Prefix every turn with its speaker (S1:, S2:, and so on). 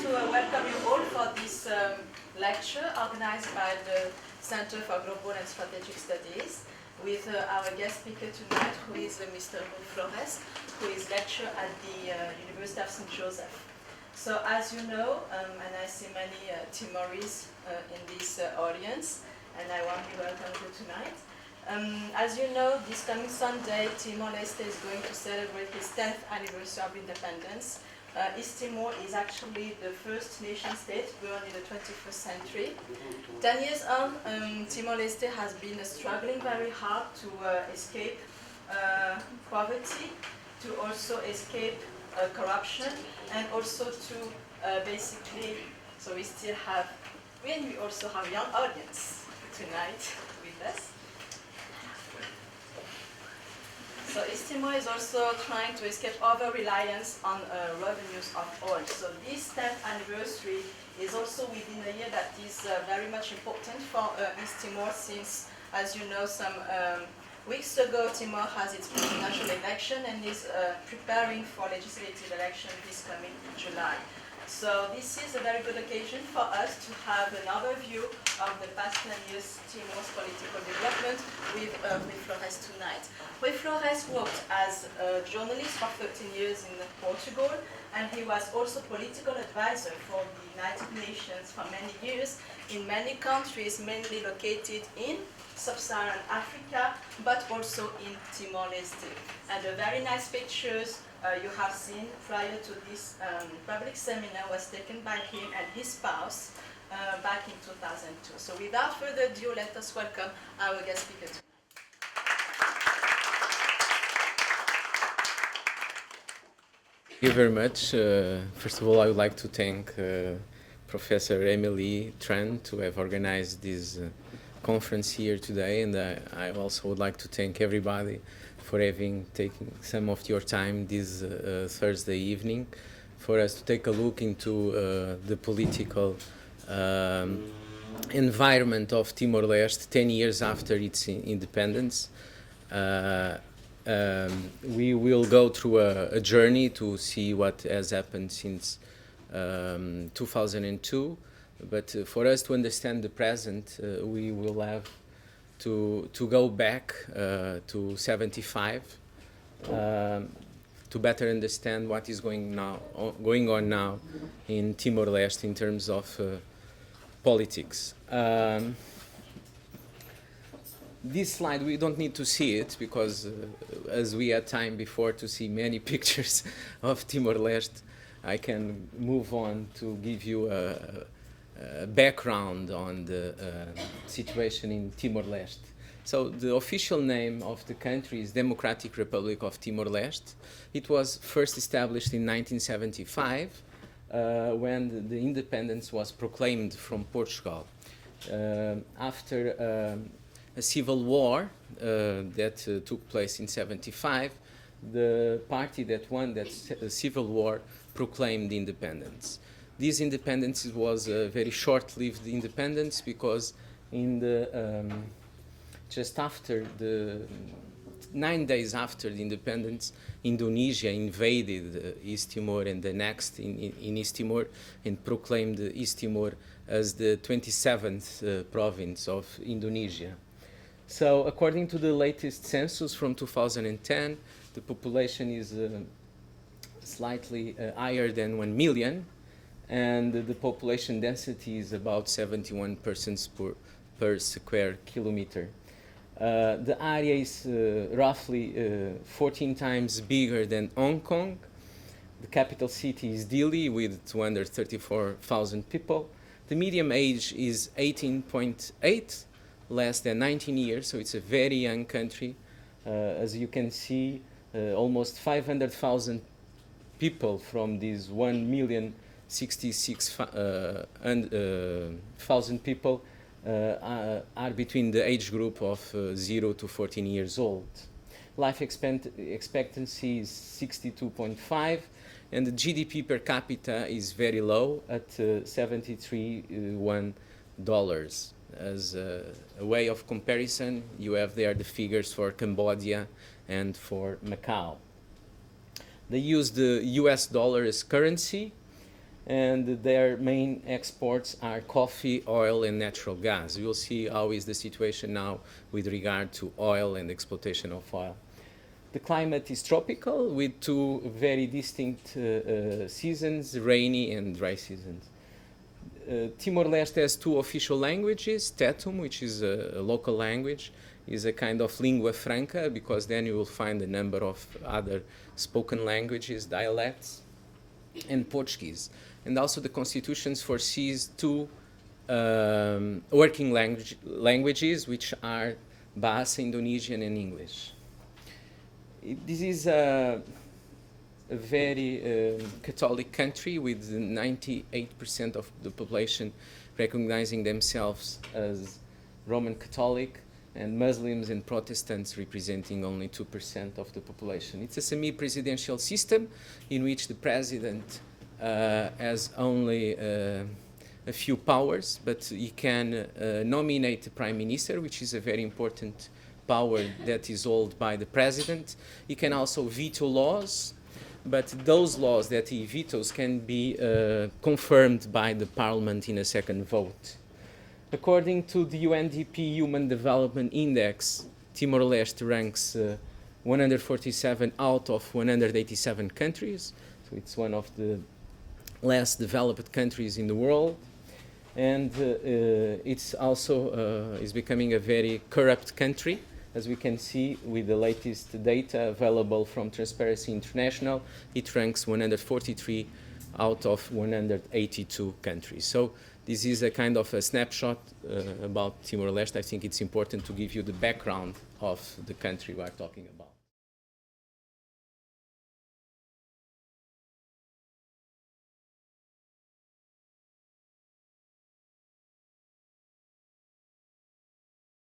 S1: to welcome you all for this lecture organized by the Center for Global and Strategic Studies with our guest speaker tonight, who is Mr. Rui Flores, who is lecturer at the University of St. Joseph. So as you know, and I see many Timorese in this audience, and I warmly welcome you tonight. As you know, this coming Sunday, Timor-Leste is going to celebrate its 10th anniversary of independence. East-Timor is actually the first nation-state born in the 21st century. 10 years on, Timor-Leste has been struggling very hard to escape poverty, to also escape corruption, and also to basically, so we still have, and we also have young audience tonight with us. So East-Timor is also trying to escape over-reliance on revenues of oil. So this 10th anniversary is also within a year that is very much important for East-Timor, since, as you know, some weeks ago, Timor has its presidential election and is preparing for legislative election this coming July. So this is a very good occasion for us to have an overview of the past 10 years Timor's political development with Rui Flores tonight. Rui Flores worked as a journalist for 13 years in Portugal, and he was also political advisor for the United Nations for many years in many countries, mainly located in Sub-Saharan Africa, but also in Timor-Leste. And the very nice pictures you have seen prior to this public seminar was taken by him and his spouse back in 2002. So without further ado, let us welcome our guest speaker tonight.
S2: Thank you very much. First of all, I would like to thank Professor Emily Tran to have organized this conference here today, and I also would like to thank everybody for having taken some of your time this Thursday evening for us to take a look into the political environment of Timor-Leste 10 years after its independence. We will go through a journey to see what has happened since 2002, but for us to understand the present, we will have to go back to 75 to better understand what is going on now in Timor-Leste in terms of politics. This slide, we don't need to see it because as we had time before to see many pictures of Timor-Leste, I can move on to give you a background on the situation in Timor-Leste. So the official name of the country is Democratic Republic of Timor-Leste. It was first established in 1975 when the independence was proclaimed from Portugal. After a civil war that took place in 75, the party that won that civil war proclaimed independence. This independence was a very short-lived independence because in the just after the 9 days after the independence, Indonesia invaded East Timor and annexed in East Timor and proclaimed East Timor as the 27th province of Indonesia. So according to the latest census from 2010, the population is slightly higher than 1 million, and the population density is about 71 persons per square kilometer. The area is roughly 14 times bigger than Hong Kong. The capital city is Dili with 234,000 people. The median age is 18.8, less than 19 years, so it's a very young country. As you can see, almost 500,000 people from these 1,066,000 people are between the age group of 0 to 14 years old. Life expectancy is 62.5, and the GDP per capita is very low at $73. As a way of comparison, you have there the figures for Cambodia and for Macau. They use the US dollar as currency, and their main exports are coffee, oil, and natural gas. We'll see how is the situation now with regard to oil and exploitation of oil. The climate is tropical with two very distinct seasons, rainy and dry seasons. Timor-Leste has two official languages. Tetum, which is a local language, is a kind of lingua franca, because then you will find a number of other spoken languages, dialects, and Portuguese. And also the constitution foresees two working languages, which are Bahasa Indonesian and English. This is a very Catholic country with 98% of the population recognizing themselves as Roman Catholic, and Muslims and Protestants representing only 2% of the population. It's a semi-presidential system in which the president has only a few powers, but he can nominate the prime minister, which is a very important power that is held by the president. He can also veto laws, but those laws that he vetoes can be confirmed by the parliament in a second vote. According to the UNDP Human Development Index, Timor-Leste ranks 147 out of 187 countries, so it's one of the less developed countries in the world, and it's also is becoming a very corrupt country, as we can see with the latest data available from Transparency International. It ranks 143 out of 182 countries. So this is a kind of a snapshot about Timor-Leste. I think it's important to give you the background of the country we are talking about.